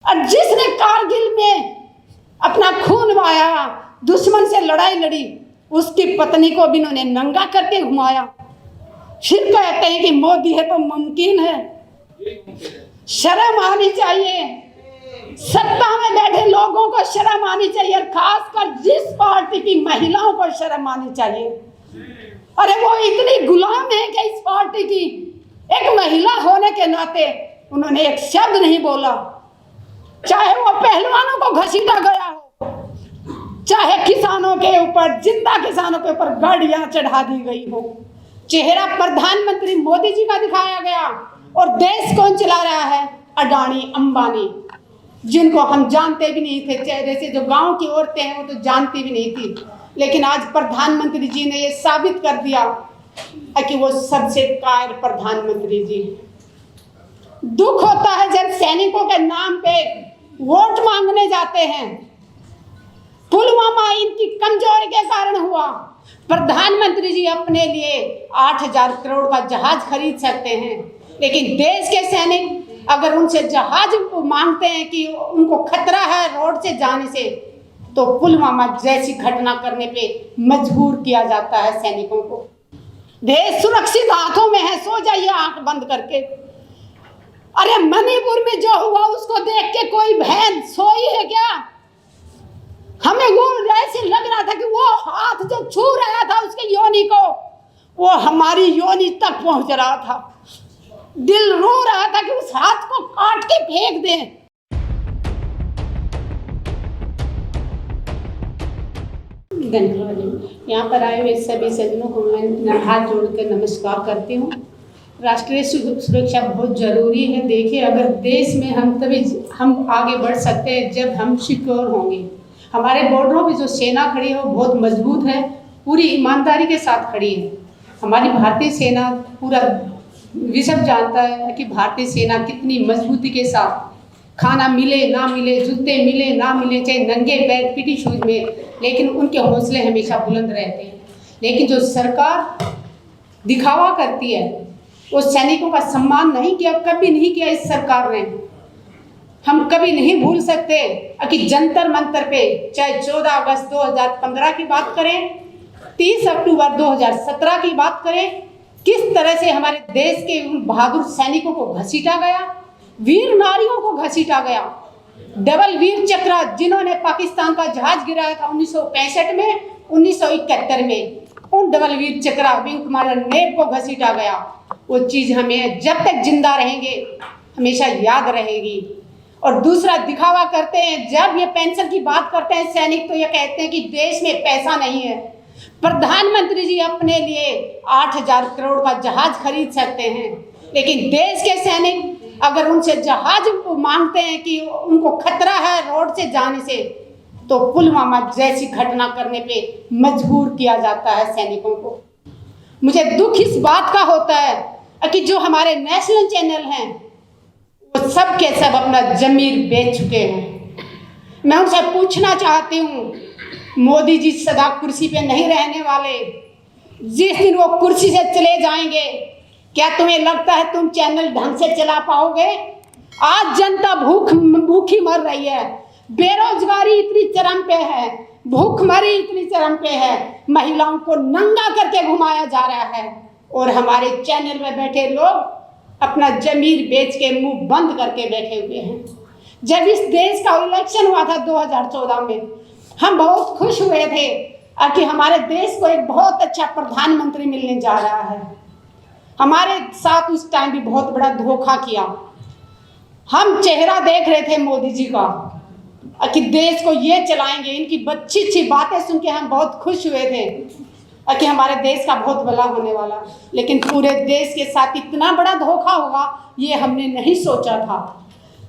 और जिसने कारगिल में अपना खून बहाया, दुश्मन से लड़ाई लड़ी, उसकी पत्नी को भी इन्होंने नंगा करके घुमाया। फिर कहते हैं कि मोदी है तो मुमकिन है। शर्म आनी चाहिए, सत्ता में बैठे लोगों को शर्म आनी चाहिए, और खासकर जिस पार्टी की महिलाओं को शर्म आनी चाहिए। अरे वो इतनी गुलाम है कि इस पार्टी की एक महिला होने के नाते उन्होंने एक शब्द नहीं बोला, चाहे वो पहलवानों को घसीटा गया हो, चाहे किसानों के ऊपर, जिंदा किसानों के ऊपर गाड़ियां चढ़ा दी गई हो। चेहरा प्रधानमंत्री मोदी जी का दिखाया गया, और देश कौन चला रहा है? अडानी अंबानी, जिनको हम जानते भी नहीं थे। चेहरे से जो गांव की औरतें हैं वो तो जानती भी नहीं थी, लेकिन आज प्रधानमंत्री जी ने ये साबित कर दिया कि वो सबसे कायर प्रधानमंत्री जी। दुख होता है जब सैनिकों के नाम पे वोट मांगने जाते हैं। पुलवामा इनकी कमजोरी के कारण हुआ। प्रधानमंत्री जी अपने लिए 8,000 करोड़ का जहाज खरीद सकते हैं, लेकिन देश के सैनिक अगर उनसे जहाज मांगते हैं कि उनको खतरा है रोड से जाने से, तो पुलवामा जैसी घटना करने पे मजबूर किया जाता है सैनिकों को। देश सुरक्षित हाथों में है, सो जाइए आंख बंद करके। अरे मणिपुर में जो हुआ उसको देख के कोई बहन सोई है क्या? हमें वो ऐसे लग रहा था कि वो हाथ जो छू रहा था उसके योनि को, वो हमारी योनि तक पहुंच रहा था। दिल रो रहा था कि उस हाथ को काट के फेंक दें। धन्यवाद। यहाँ पर आए हुए सभी सज्जनों को मैं हाथ जोड़ कर नमस्कार करती हूँ। राष्ट्रीय सुरक्षा बहुत जरूरी है। देखिए, अगर देश में हम आगे बढ़ सकते हैं जब हम सिक्योर होंगे। हमारे बॉर्डरों पे जो सेना खड़ी है वो बहुत मजबूत है, पूरी ईमानदारी के साथ खड़ी है। हमारी भारतीय सेना, पूरा विश्व जानता है कि भारतीय सेना कितनी मजबूती के साथ, खाना मिले ना मिले, जूते मिले ना मिले, चाहे नंगे पैर पीटी शूज में, लेकिन उनके हौसले हमेशा बुलंद रहते हैं। लेकिन जो सरकार दिखावा करती है, वो सैनिकों का सम्मान नहीं किया, कभी नहीं किया इस सरकार ने। हम कभी नहीं भूल सकते कि जंतर मंतर पे, चाहे 14 अगस्त 2015 की बात करें, 30 अक्टूबर 2017 की बात करें, किस तरह से हमारे देश के बहादुर सैनिकों को घसीटा गया, वीर नारियों को घसीटा गया। डबल वीर चक्र, जिन्होंने पाकिस्तान का जहाज गिराया था 1965 में, 1971 में, उन डबल वीर चक्र विंग कमांडर नेब को घसीटा गया। वो चीज़ हमें जब तक जिंदा रहेंगे हमेशा याद रहेगी। और दूसरा, दिखावा करते हैं, जब ये पेंशन की बात करते हैं सैनिक, तो ये कहते हैं कि देश में पैसा नहीं है। प्रधानमंत्री जी अपने लिए 8,000 करोड़ का जहाज खरीद सकते हैं, लेकिन देश के सैनिक अगर उनसे जहाज मांगते हैं कि उनको खतरा है रोड से जाने से, तो पुलवामा जैसी घटना करने पे मजबूर किया जाता है सैनिकों को। मुझे दुख इस बात का होता है कि जो हमारे नेशनल चैनल हैं वो सब के सब अपना जमीर बेच चुके हैं। मैं उनसे पूछना चाहती हूँ, मोदी जी सदा कुर्सी पे नहीं रहने वाले। जिस दिन वो कुर्सी से चले जाएंगे, क्या तुम्हें लगता है तुम चैनल ढंग से चला पाओगे? आज जनता भूखी मर रही है, बेरोजगारी इतनी चरम पे है, भूखमरी इतनी चरम पे है, महिलाओं को नंगा करके घुमाया जा रहा है, और हमारे चैनल में बैठे लोग अपना जमीर बेच के मुंह बंद करके बैठे हुए हैं। जब इस देश का इलेक्शन हुआ था 2014 में, हम बहुत खुश हुए थे कि हमारे देश को एक बहुत अच्छा प्रधानमंत्री मिलने जा रहा है। हमारे साथ उस टाइम भी बहुत बड़ा धोखा किया। हम चेहरा देख रहे थे मोदी जी का कि देश को ये चलाएंगे। इनकी अच्छी अच्छी बातें सुन के हम बहुत खुश हुए थे कि हमारे देश का बहुत भला होने वाला, लेकिन पूरे देश के साथ इतना बड़ा धोखा होगा ये हमने नहीं सोचा था।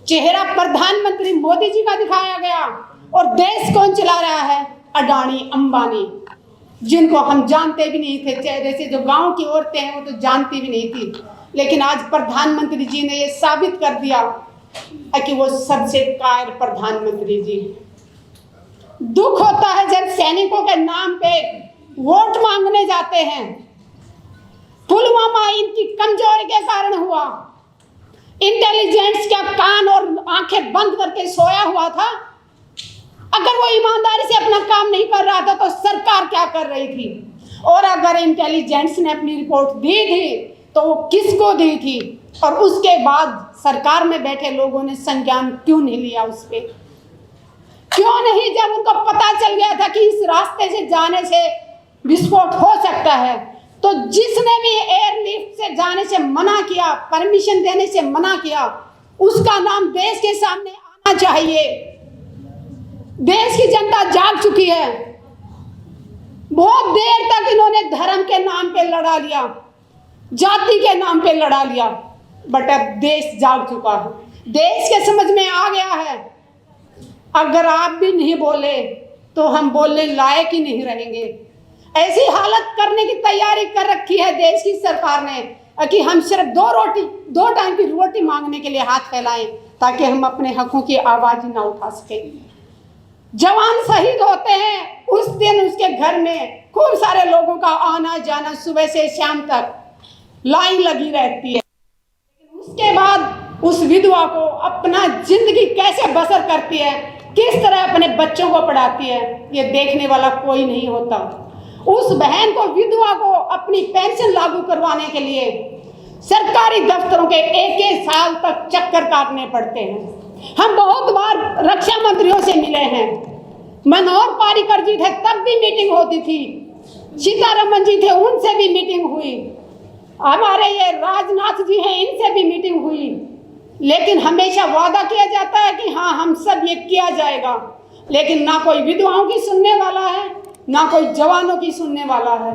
चेहरा प्रधानमंत्री मोदी जी का दिखाया गया, और देश कौन चला रहा है? अडानी अंबानी, जिनको हम जानते भी नहीं थे। चेहरे से जो गांव की औरतें हैं वो तो जानती भी नहीं थी, लेकिन आज प्रधानमंत्री जी ने ये साबित कर दिया कि वो सबसे कायर प्रधानमंत्री जी। दुख होता है जब सैनिकों के नाम पे वोट मांगने जाते हैं। पुलवामा इनकी कमजोरी के कारण हुआ। इंटेलिजेंस का कान और आंखें बंद करके सोया हुआ था? अगर वो ईमानदारी से अपना काम नहीं कर रहा था तो सरकार क्या कर रही थी? और अगर इंटेलिजेंस ने अपनी रिपोर्ट दी थी तो वो किसको दी थी? और उसके बाद सरकार में बैठे लोगों ने संज्ञान क्यों नहीं लिया उस पर? क्यों नहीं? जब उनको पता चल गया था कि इस रास्ते से जाने से विस्फोट हो सकता है, तो जिसने भी एयरलिफ्ट से जाने से मना किया, परमिशन देने से मना किया, उसका नाम देश के सामने आना चाहिए। देश की जनता जाग चुकी है। बहुत देर तक इन्होंने धर्म के नाम पे लड़ा लिया, जाति के नाम पे लड़ा लिया, बट अब देश जाग चुका है। देश के समझ में आ गया है, अगर आप भी नहीं बोले तो हम बोलने लायक ही नहीं रहेंगे। ऐसी हालत करने की तैयारी कर रखी है देश की सरकार ने कि हम सिर्फ दो टाइम की रोटी मांगने के लिए हाथ फैलाएं, ताकि हम अपने हकों की आवाज ना उठा सकें। जवान शहीद होते हैं, उस दिन उसके घर में खूब सारे लोगों का आना जाना, सुबह से शाम तक लाइन लगी रहती है। उसके बाद उस विधवा को अपना जिंदगी कैसे बसर करती है, किस तरह अपने बच्चों को पढ़ाती है, ये देखने वाला कोई नहीं होता। उस बहन को, विधवा को अपनी पेंशन लागू करवाने के लिए सरकारी दफ्तरों के एक साल तक चक्कर काटने पड़ते हैं। हम बहुत बार रक्षा मंत्रियों से मिले हैं, मनोहर पारिकर जी थे तब भी मीटिंग होती थी, सीतारमन जी थे उनसे भी मीटिंग हुई, हमारे ये राजनाथ जी हैं इनसे भी मीटिंग हुई, लेकिन हमेशा वादा किया जाता है कि हाँ हम सब ये किया जाएगा, लेकिन ना कोई विधवाओं की सुनने वाला है, ना कोई जवानों की सुनने वाला है।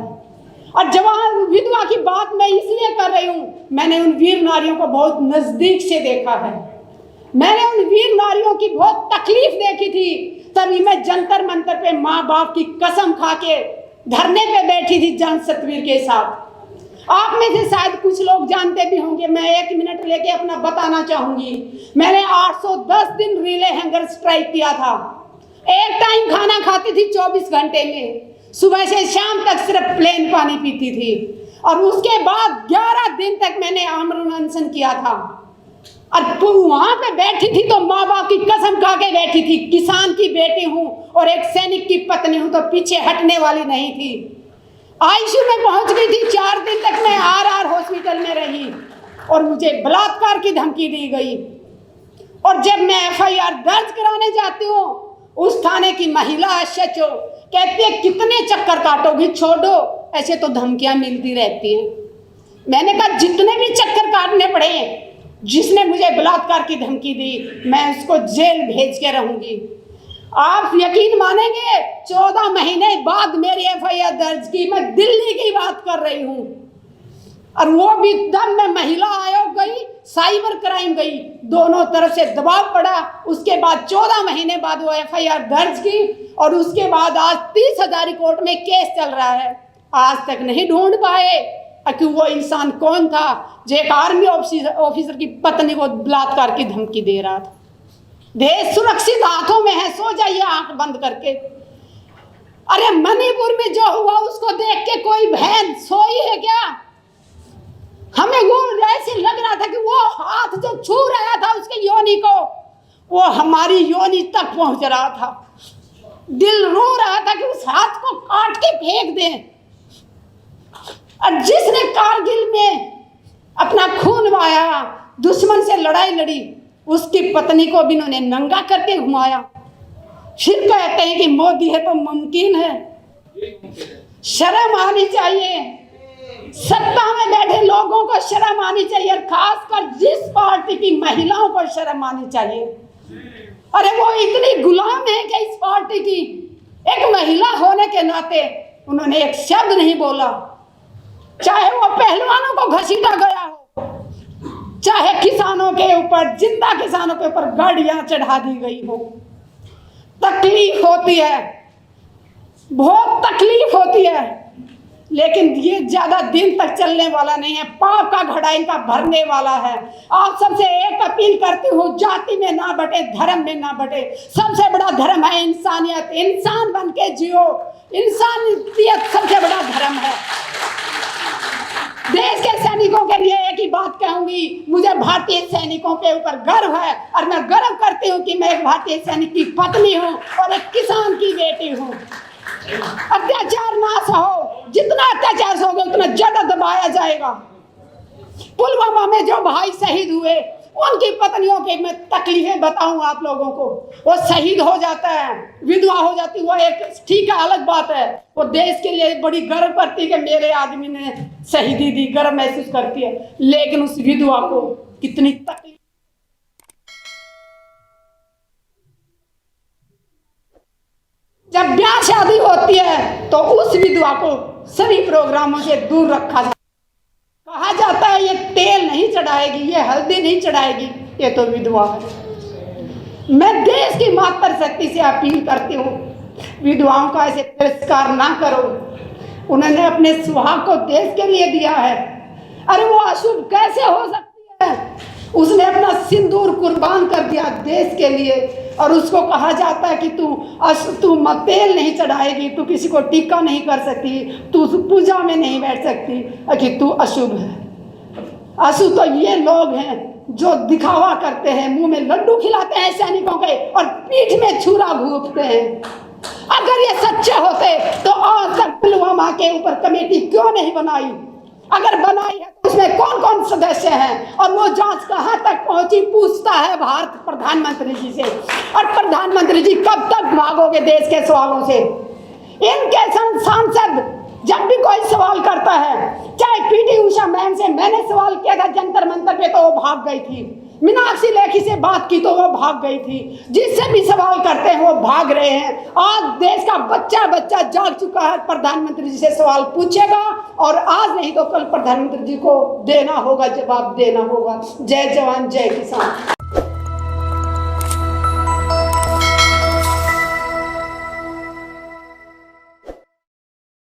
और जवान विधवा की बात मैं इसलिए कर रही हूँ, मैंने उन वीर नारियों को बहुत नजदीक से देखा है, मैंने उन वीर नारियों की बहुत तकलीफ देखी थी, तभी मैं जंतर मंतर पे माँ बाप की कसम खा के धरने पे बैठी थी जन सतवीर के साथ। आप में से शायद कुछ लोग जानते भी होंगे, मैं 1 मिनट लेके अपना बताना चाहूंगी। मैंने 810 दिन रिले हैंगर स्ट्राइक किया था। एक टाइम खाना खाती थी 24 घंटे में, सुबह से शाम तक सिर्फ प्लेन पानी पीती थी, और उसके बाद 11 दिन तक मैंने आमरण अनशन किया था। और वहां पे बैठी थी तो माँ बाप की कसम खा के बैठी थी, किसान की बेटी हूँ और एक सैनिक की पत्नी हूँ तो पीछे हटने वाली नहीं थी। आईसीयू में पहुंच गई थी, 4 दिन तक मैं आर हॉस्पिटल में रही और मुझे बलात्कार की धमकी दी गई। और जब मैं FIR दर्ज कराने जाती हूँ, उस थाने की महिला SHO कहती है कितने चक्कर काटोगी, छोड़ो, ऐसे तो धमकियां मिलती रहती हैं। मैंने कहा जितने भी चक्कर काटने पड़े, जिसने मुझे बलात्कार की धमकी दी मैं उसको जेल भेज के रहूंगी। आप यकीन मानेंगे, 14 महीने बाद मेरी FIR दर्ज की, मैं दिल्ली की बात कर रही हूँ, और वो भी तब मैं महिला आयोग गई, साइबर क्राइम गई, दोनों तरफ से दबाव पड़ा। उसके बाद 14 महीने बाद वो FIR दर्ज की, और उसके बाद आज 30 हजारी कोर्ट में केस चल रहा है। आज तक नहीं ढूंढ पाए कि वो इंसान कौन था जो एक आर्मी ऑफिसर की पत्नी को बलात्कार की धमकी दे रहा था। देश सुरक्षित हाथों में है, सो जाइए आंख बंद करके। अरे मणिपुर में जो हुआ उसको देख के कोई बहन सोई है क्या? हमें वो ऐसे लग रहा था कि वो हाथ जो छू रहा था उसके योनि को, वो हमारी योनि तक पहुंच रहा था। दिल रो रहा था कि उस हाथ को काट के फेंक दें। और जिसने कारगिल में अपना खून बहाया, दुश्मन से लड़ाई लड़ी, उसकी पत्नी को भी इन्होंने नंगा करके घुमाया। फिर कहते हैं कि मोदी है तो मुमकिन है। शर्म आनी चाहिए, सत्ता में बैठे लोगों को शर्म आनी चाहिए, और खासकर जिस पार्टी की महिलाओं को शर्म आनी चाहिए। अरे वो इतनी गुलाम है कि इस पार्टी की, एक महिला होने के नाते उन्होंने एक शब्द नहीं बोला, चाहे वो पहलवानों को घसीटा गया हो, चाहे किसानों के ऊपर, जिंदा किसानों के ऊपर गाड़ियां चढ़ा दी गई हो। तकलीफ होती है, बहुत तकलीफ होती है, लेकिन ये ज्यादा दिन तक चलने वाला नहीं है। पाप का घड़ा इनका भरने वाला है। आप सबसे एक अपील करती हूँ, जाति में ना बटे, धर्म में ना बटे। सबसे बड़ा धर्म है इंसानियत, इंसान बन के जियो, इंसानियत सबसे बड़ा धर्म है। देश के सैनिकों के लिए एक ही बात कहूंगी, मुझे भारतीय सैनिकों के ऊपर गर्व है और मैं गर्व करती हूँ कि मैं एक भारतीय सैनिक की पत्नी हूँ और एक किसान की बेटी हूँ। अत्याचार ना सहो, जितना अत्याचार सहोगे उतना ज्यादा दबाया जाएगा। पुलवामा में जो भाई शहीद हुए उनकी पत्नियों के मैं तकलीफें बताऊं आप लोगों को। वो शहीद हो जाता है, विधवा हो जाती, वो एक ठीक है, अलग बात है। वो देश के लिए बड़ी गर्व करती है कि मेरे आदमी ने शहीदी दी, गर्व महसूस करती है। लेकिन उस विधवा को कितनी तकलीफ, जब ब्याह शादी होती है तो उस विधवा को सभी प्रोग्रामों से दूर रखा जाता है। कहा जाता है ये तेल नहीं चढ़ाएगी, ये हल्दी नहीं चढ़ाएगी, ये तो विधवा है। मैं देश की मातृशक्ति से अपील करती हूँ, विधवाओं का ऐसे तिरस्कार ना करो। उन्होंने अपने सुहाग को देश के लिए दिया है। अरे वो अशुभ कैसे हो सकती है? उसने अपना सिंदूर कुर्बान कर दिया देश के लिए, और उसको कहा जाता है कि तू तेल नहीं चढ़ाएगी, तू किसी को टीका नहीं कर सकती, तू पूजा में नहीं बैठ सकती, कि तू अशुभ है। अशुभ तो ये लोग हैं जो दिखावा करते हैं, मुंह में लड्डू खिलाते हैं सैनिकों के और पीठ में छुरा घूंपते हैं। अगर ये सच्चे होते तो आज तक पुलवामा के ऊपर कमेटी क्यों नहीं बनाई? अगर बनाई है तो उसमें कौन कौन सदस्य हैं और वो जांच कहां तक पहुंची? पूछता है भारत प्रधानमंत्री जी से। और प्रधानमंत्री जी कब तक भागोगे देश के सवालों से? इनके सांसद जब भी कोई सवाल करता है, चाहे पीटी उषा मैम से मैंने सवाल किया था जंतर मंतर पे तो वो भाग गई थी, मीनाक्षी लेखी से बात की तो वो भाग गई थी, जिससे भी सवाल करते हैं वो भाग रहे हैं। आज देश का बच्चा बच्चा जाग चुका है, प्रधानमंत्री जी से सवाल पूछेगा और आज नहीं तो कल प्रधानमंत्री जी को देना होगा, जवाब देना होगा। जय जवान जय किसान।